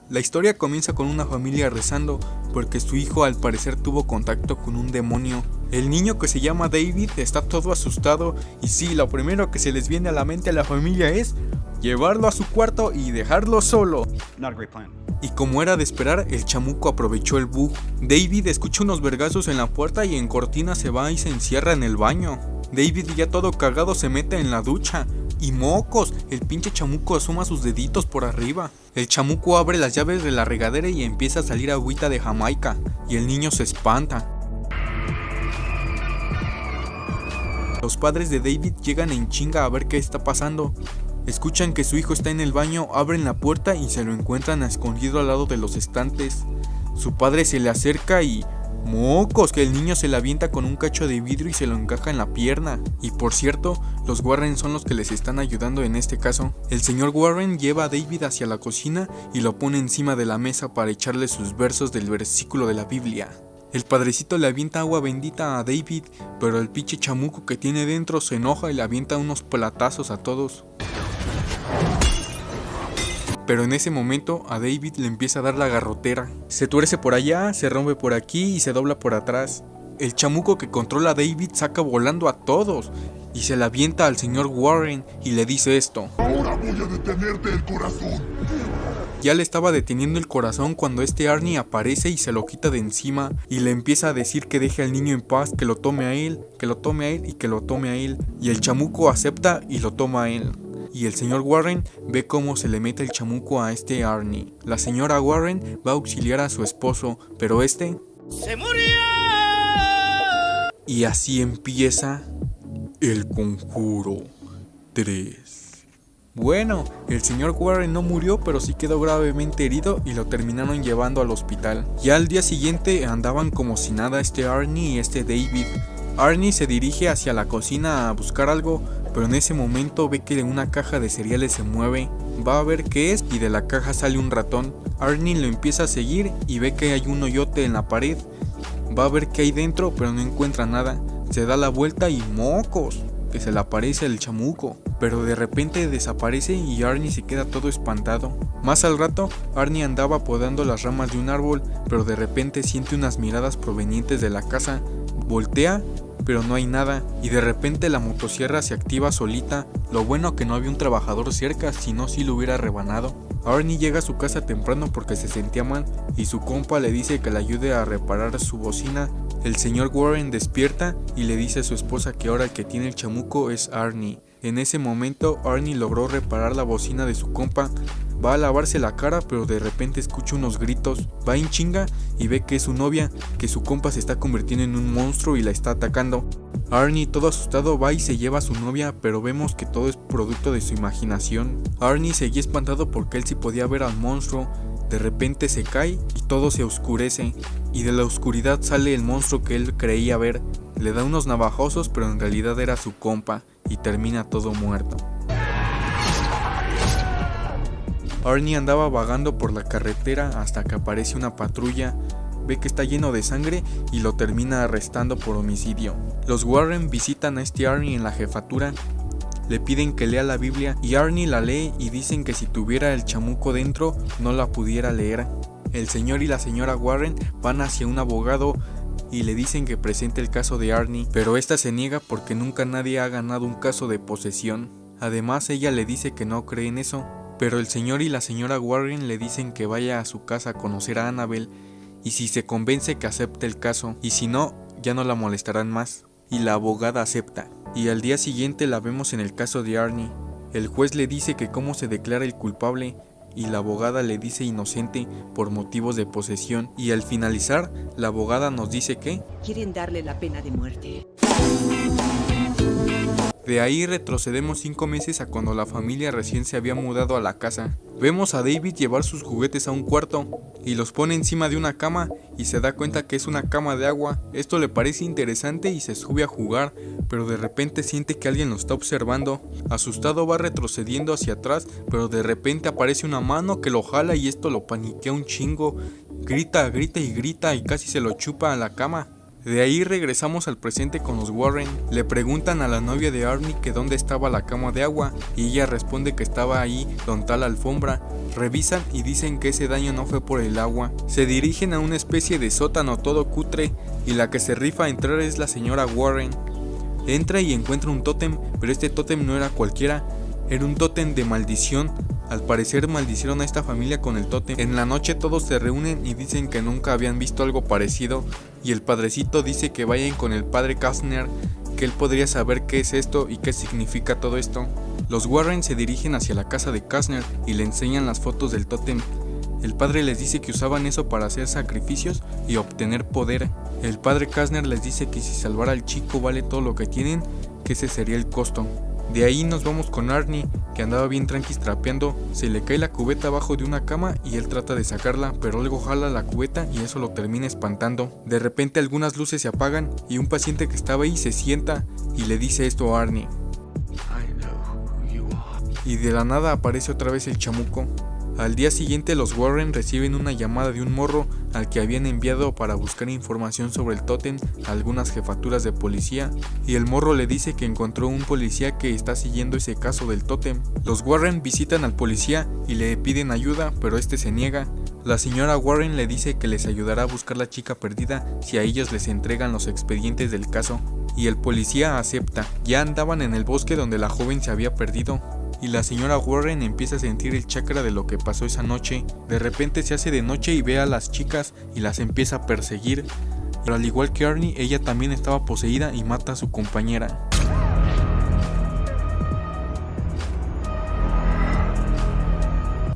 La historia comienza con una familia rezando porque su hijo al parecer tuvo contacto con un demonio. El niño, que se llama David, está todo asustado y sí, lo primero que se les viene a la mente a la familia es llevarlo a su cuarto y dejarlo solo. Not a great plan. Y como era de esperar, el chamuco aprovechó el bug. David escucha unos vergazos en la puerta y en cortina se va y se encierra en el baño. David, ya todo cagado, se mete en la ducha. Y mocos, el pinche chamuco asoma sus deditos por arriba. El chamuco abre las llaves de la regadera y empieza a salir agüita de Jamaica. Y el niño se espanta. Los padres de David llegan en chinga a ver qué está pasando. Escuchan que su hijo está en el baño, abren la puerta y se lo encuentran escondido al lado de los estantes. Su padre se le acerca y... ¡mocos! Que el niño se le avienta con un cacho de vidrio y se lo encaja en la pierna. Y por cierto, los Warren son los que les están ayudando en este caso. El señor Warren lleva a David hacia la cocina y lo pone encima de la mesa para echarle sus versos del versículo de la Biblia. El padrecito le avienta agua bendita a David, pero el pinche chamuco que tiene dentro se enoja y le avienta unos platazos a todos. Pero en ese momento a David le empieza a dar la garrotera. Se tuerce por allá, se rompe por aquí y se dobla por atrás. El chamuco que controla a David saca volando a todos y se la avienta al señor Warren y le dice esto: Ahora voy a detenerte el corazón. Ya le estaba deteniendo el corazón cuando este Arnie aparece y se lo quita de encima y le empieza a decir que deje al niño en paz, que lo tome a él, que lo tome a él y que lo tome a él. Y el chamuco acepta y lo toma a él. Y el señor Warren ve cómo se le mete el chamuco a este Arnie. La señora Warren va a auxiliar a su esposo, pero este... ¡se murió! Y así empieza El Conjuro 3. Bueno, el señor Warren no murió, pero sí quedó gravemente herido y lo terminaron llevando al hospital. Ya al día siguiente andaban como si nada este Arnie y este David. Arnie se dirige hacia la cocina a buscar algo, pero en ese momento ve que una caja de cereales se mueve. Va a ver qué es y de la caja sale un ratón. Arnie lo empieza a seguir y ve que hay un hoyote en la pared. Va a ver qué hay dentro, pero no encuentra nada. Se da la vuelta y ¡mocos!, que se le aparece el chamuco. Pero de repente desaparece y Arnie se queda todo espantado. Más al rato, Arnie andaba podando las ramas de un árbol, pero de repente siente unas miradas provenientes de la casa. Voltea, pero no hay nada, y de repente la motosierra se activa solita. Lo bueno que no había un trabajador cerca, si no sí lo hubiera rebanado. Arnie llega a su casa temprano porque se sentía mal y su compa le dice que le ayude a reparar su bocina. El señor Warren despierta y le dice a su esposa que ahora el que tiene el chamuco es Arnie. En ese momento Arnie logró reparar la bocina de su compa. Va a lavarse la cara, pero de repente escucha unos gritos. Va en chinga y ve que es su novia, que su compa se está convirtiendo en un monstruo y la está atacando. Arnie, todo asustado, va y se lleva a su novia, pero vemos que todo es producto de su imaginación. Arnie seguía espantado porque él sí podía ver al monstruo. De repente se cae y todo se oscurece, y de la oscuridad sale el monstruo que él creía ver. Le da unos navajazos, pero en realidad era su compa, y termina todo muerto. Arnie andaba vagando por la carretera hasta que aparece una patrulla. Ve que está lleno de sangre y lo termina arrestando por homicidio. Los Warren visitan a este Arnie en la jefatura. Le piden que lea la Biblia y Arnie la lee y dicen que si tuviera el chamuco dentro no la pudiera leer. El señor y la señora Warren van hacia un abogado y le dicen que presente el caso de Arnie, pero esta se niega porque nunca nadie ha ganado un caso de posesión. Además ella le dice que no cree en eso, pero el señor y la señora Warren le dicen que vaya a su casa a conocer a Annabelle y si se convence que acepte el caso, y si no, ya no la molestarán más. Y la abogada acepta. Y al día siguiente la vemos en el caso de Arnie. El juez le dice que cómo se declara el culpable y la abogada le dice inocente por motivos de posesión. Y al finalizar, la abogada nos dice que quieren darle la pena de muerte. De ahí retrocedemos 5 meses a cuando la familia recién se había mudado a la casa. Vemos a David llevar sus juguetes a un cuarto y los pone encima de una cama y se da cuenta que es una cama de agua. Esto le parece interesante y se sube a jugar, pero de repente siente que alguien lo está observando. Asustado va retrocediendo hacia atrás, pero de repente aparece una mano que lo jala y esto lo paniquea un chingo. Grita y grita y casi se lo chupa a la cama. De ahí regresamos al presente con los Warren. Le preguntan a la novia de Arnie que dónde estaba la cama de agua y ella responde que estaba ahí donde está la alfombra. Revisan y dicen que ese daño no fue por el agua. Se dirigen a una especie de sótano todo cutre y la que se rifa a entrar es la señora Warren. Entra y encuentra un tótem, pero este tótem no era cualquiera, era un tótem de maldición. Al parecer maldicieron a esta familia con el tótem. En la noche todos se reúnen y dicen que nunca habían visto algo parecido y el padrecito dice que vayan con el padre Kastner, que él podría saber qué es esto y qué significa todo esto. Los Warren se dirigen hacia la casa de Kastner y le enseñan las fotos del tótem. El padre les dice que usaban eso para hacer sacrificios y obtener poder. El padre Kastner les dice que si salvar al chico vale todo lo que tienen, que ese sería el costo. De ahí nos vamos con Arnie, que andaba bien tranquis trapeando. Se le cae la cubeta abajo de una cama y él trata de sacarla, pero algo jala la cubeta y eso lo termina espantando. De repente algunas luces se apagan y un paciente que estaba ahí se sienta y le dice esto a Arnie. Y de la nada aparece otra vez el chamuco. Al día siguiente los Warren reciben una llamada de un morro al que habían enviado para buscar información sobre el tótem a algunas jefaturas de policía, y el morro le dice que encontró un policía que está siguiendo ese caso del tótem. Los Warren visitan al policía y le piden ayuda, pero este se niega. La señora Warren le dice que les ayudará a buscar la chica perdida si a ellos les entregan los expedientes del caso, y el policía acepta. Ya andaban en el bosque donde la joven se había perdido, y la señora Warren empieza a sentir el chakra de lo que pasó esa noche. De repente se hace de noche y ve a las chicas y las empieza a perseguir, pero al igual que Arnie, ella también estaba poseída y mata a su compañera.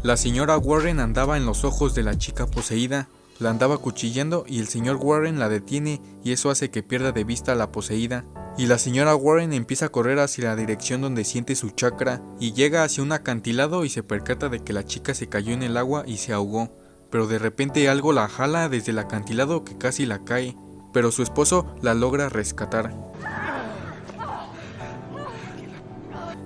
La señora Warren andaba en los ojos de la chica poseída, la andaba cuchillando y el señor Warren la detiene y eso hace que pierda de vista a la poseída. Y la señora Warren empieza a correr hacia la dirección donde siente su chakra y llega hacia un acantilado y se percata de que la chica se cayó en el agua y se ahogó, pero de repente algo la jala desde el acantilado que casi la cae, pero su esposo la logra rescatar.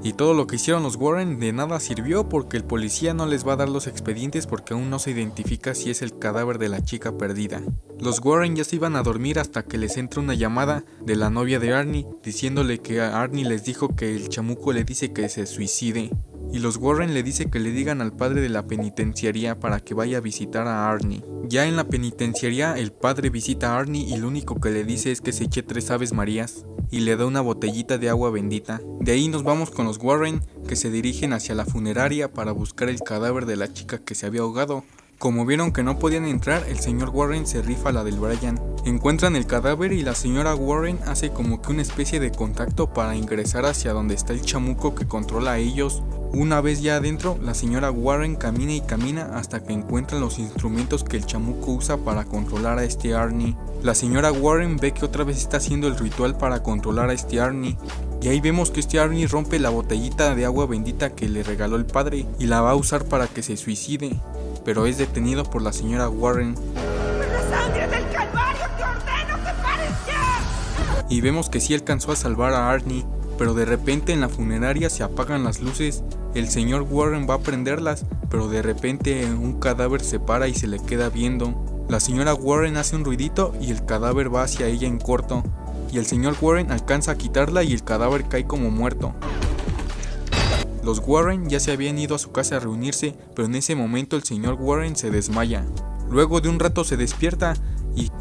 Y todo lo que hicieron los Warren de nada sirvió porque el policía no les va a dar los expedientes porque aún no se identifica si es el cadáver de la chica perdida. Los Warren ya se iban a dormir hasta que les entra una llamada de la novia de Arnie diciéndole que a Arnie les dijo que el chamuco le dice que se suicide. Y los Warren le dice que le digan al padre de la penitenciaría para que vaya a visitar a Arnie. Ya en la penitenciaría el padre visita a Arnie y lo único que le dice es que se eche 3 aves marías y le da una botellita de agua bendita. De ahí nos vamos con los Warren, que se dirigen hacia la funeraria para buscar el cadáver de la chica que se había ahogado. Como vieron que no podían entrar, el señor Warren se rifa la del Brian. Encuentran el cadáver y la señora Warren hace como que una especie de contacto para ingresar hacia donde está el chamuco que controla a ellos. Una vez ya adentro, la señora Warren camina y camina hasta que encuentran los instrumentos que el chamuco usa para controlar a este Arnie. La señora Warren ve que otra vez está haciendo el ritual para controlar a este Arnie. Y ahí vemos que este Arnie rompe la botellita de agua bendita que le regaló el padre y la va a usar para que se suicide, pero es detenido por la señora Warren. ¡Por la sangre del Calvario te ordeno que pares ya! Y vemos que sí alcanzó a salvar a Arnie, pero de repente en la funeraria se apagan las luces. El señor Warren va a prenderlas, pero de repente un cadáver se para y se le queda viendo. La señora Warren hace un ruidito y el cadáver va hacia ella en corto, y el señor Warren alcanza a quitarla y el cadáver cae como muerto. Los Warren ya se habían ido a su casa a reunirse, pero en ese momento el señor Warren se desmaya. Luego de un rato se despierta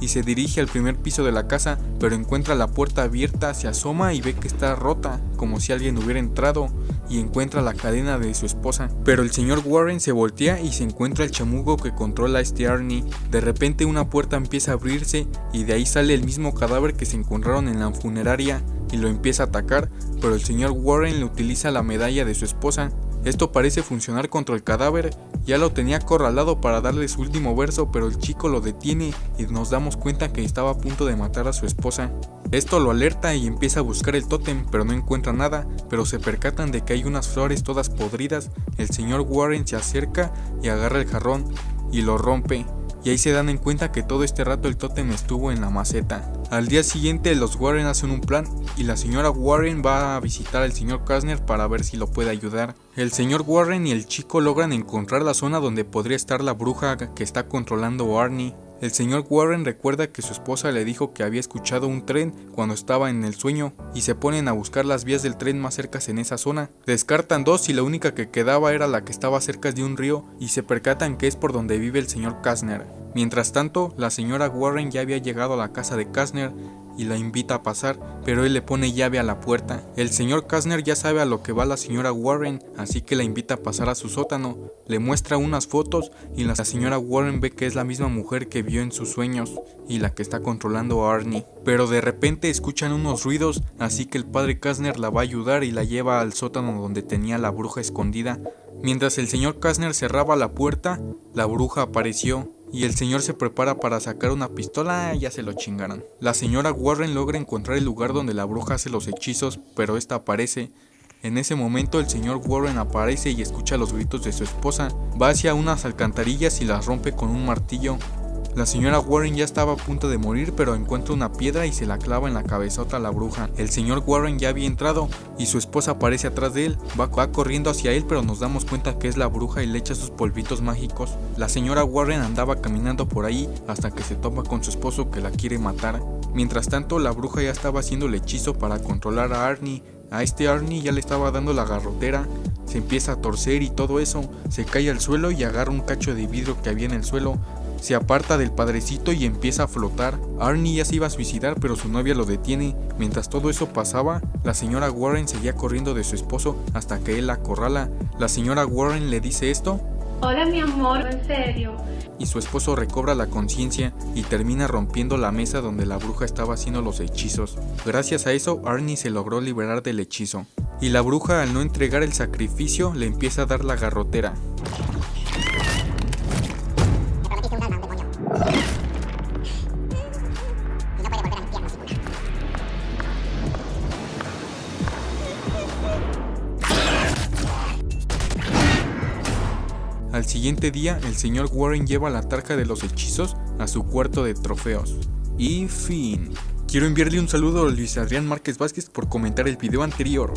y se dirige al primer piso de la casa, pero encuentra la puerta abierta, se asoma y ve que está rota, como si alguien hubiera entrado, y encuentra la cadena de su esposa. Pero el señor Warren se voltea y se encuentra el chamuco que controla a este Arnie. De repente una puerta empieza a abrirse y de ahí sale el mismo cadáver que se encontraron en la funeraria y lo empieza a atacar, pero el señor Warren le utiliza la medalla de su esposa. Esto parece funcionar contra el cadáver, ya lo tenía acorralado para darle su último verso, pero el chico lo detiene y nos damos cuenta que estaba a punto de matar a su esposa. Esto lo alerta y empieza a buscar el tótem, pero no encuentra nada, pero se percatan de que hay unas flores todas podridas. El señor Warren se acerca y agarra el jarrón y lo rompe. Y ahí se dan en cuenta que todo este rato el tótem estuvo en la maceta. Al día siguiente los Warren hacen un plan y la señora Warren va a visitar al señor Kastner para ver si lo puede ayudar. El señor Warren y el chico logran encontrar la zona donde podría estar la bruja que está controlando a Arnie. El señor Warren recuerda que su esposa le dijo que había escuchado un tren cuando estaba en el sueño y se ponen a buscar las vías del tren más cercas en esa zona. Descartan 2 y la única que quedaba era la que estaba cerca de un río y se percatan que es por donde vive el señor Kastner. Mientras tanto, la señora Warren ya había llegado a la casa de Kastner y la invita a pasar, pero él le pone llave a la puerta. El señor Kastner ya sabe a lo que va la señora Warren, así que la invita a pasar a su sótano, le muestra unas fotos y la señora Warren ve que es la misma mujer que vio en sus sueños y la que está controlando a Arnie. Pero de repente escuchan unos ruidos, así que el padre Kastner la va a ayudar y la lleva al sótano donde tenía la bruja escondida. Mientras el señor Kastner cerraba la puerta, la bruja apareció y el señor se prepara para sacar una pistola. Ya se lo chingaron. La señora Warren logra encontrar el lugar donde la bruja hace los hechizos, pero esta aparece. En ese momento el señor Warren aparece y escucha los gritos de su esposa. Va hacia unas alcantarillas y las rompe con un martillo. La señora Warren ya estaba a punto de morir, pero encuentra una piedra y se la clava en la cabezota a la bruja. El señor Warren ya había entrado y su esposa aparece atrás de él. Va corriendo hacia él, pero nos damos cuenta que es la bruja y le echa sus polvitos mágicos. La señora Warren andaba caminando por ahí hasta que se topa con su esposo que la quiere matar. Mientras tanto, la bruja ya estaba haciendo el hechizo para controlar a Arnie. A este Arnie ya le estaba dando la garrotera. Se empieza a torcer y todo eso. Se cae al suelo y agarra un cacho de vidrio que había en el suelo. Se aparta del padrecito y empieza a flotar. Arnie ya se iba a suicidar, pero su novia lo detiene. Mientras todo eso pasaba, la señora Warren seguía corriendo de su esposo hasta que él la acorrala. La señora Warren le dice esto. Hola mi amor, en serio. Y su esposo recobra la conciencia y termina rompiendo la mesa donde la bruja estaba haciendo los hechizos. Gracias a eso, Arnie se logró liberar del hechizo. Y la bruja, al no entregar el sacrificio, le empieza a dar la garrotera. Al siguiente día, el señor Warren lleva la tarja de los hechizos a su cuarto de trofeos. Y fin. Quiero enviarle un saludo a Luis Adrián Márquez Vázquez por comentar el video anterior.